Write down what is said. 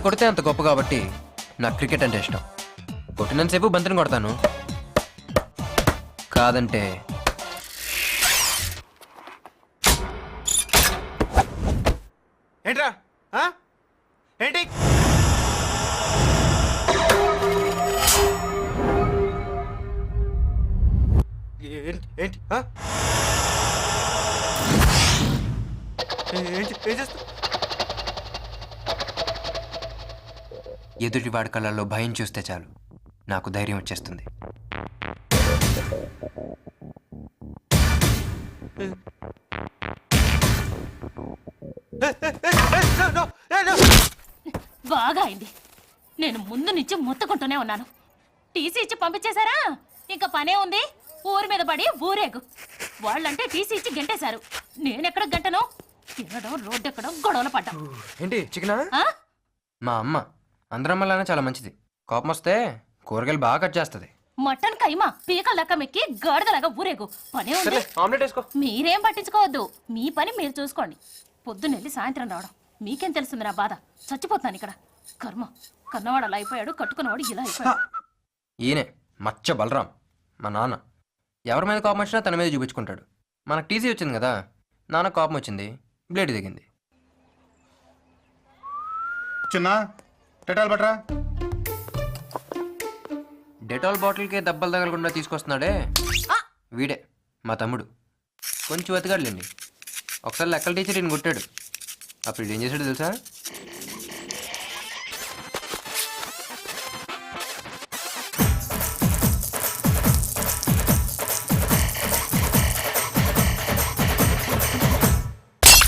కొడితే అంత గొప్ప కాబట్టి నాకు క్రికెట్ అంటే ఇష్టం. కొట్టినంతసేపు బంతిని కొడతాను, కాదంటే ఏంట్రా ఏంటి ఏంటి ఏం చేస్తా? ఎదుటి వాడి కళ్ళల్లో భయం చూస్తే చాలు నాకు ధైర్యం వచ్చేస్తుంది. బాగా అయింది. నేను ముందు నుంచి మొత్తుకుంటూనే ఉన్నాను. టీసీ ఇచ్చి పంపించేశారా? ఇంకా పనే ఉంది. ఊరి మీద పడి ఊరేగు. వాళ్ళంటే టీసీ ఇచ్చి గంటేశారు. నేనెక్కడ గంటను? తినడం, రోడ్డు ఎక్కడం, గొడవలు పడ్డం. ఏంటి చికెనా? మా అమ్మ అందరమ్మలానే చాలా మంచిది. కోపం వస్తే కూరగాయలు బాగా కట్ చేస్తుంది. మటన్ కైమా పీకల లెక్క మెక్కి గాడిదలాగా ఊరేగు. పనే ఉంది. ఆమ్లెట్ వేసుకో. మీరేం పట్టించుకోవద్దు. మీ పని మీరు చూసుకోండి. పొద్దున్నెళ్ళి సాయంత్రం రావడం. మీకేం తెలుస్తుంది నా బాధ? చచ్చిపోతాను ఇక్కడ. కర్మ, కన్నవాడు అలా అయిపోయాడు, కట్టుకున్నవాడు ఇలా అయిపోయాడు. ఈయనే మచ్చ బలరాం, మా నాన్న. ఎవరి మీద కోపం వచ్చినా తన మీద చూపించుకుంటాడు. మనకు టీసీ వచ్చింది కదా, నాన్న కోపం వచ్చింది, బ్లేడ్ దిగింది. చిన్న టెటాల్ బట్రా. డెటాల్ బాటిల్కే దెబ్బలు తగలకుండా తీసుకొస్తున్నాడే వీడే మా తమ్ముడు. కొంచెం వెతగాడులేండి. ఒకసారి లెక్కల టీచర్ ఈయన కొట్టాడు. అప్పుడు ఏం చేశాడు తెలుసా?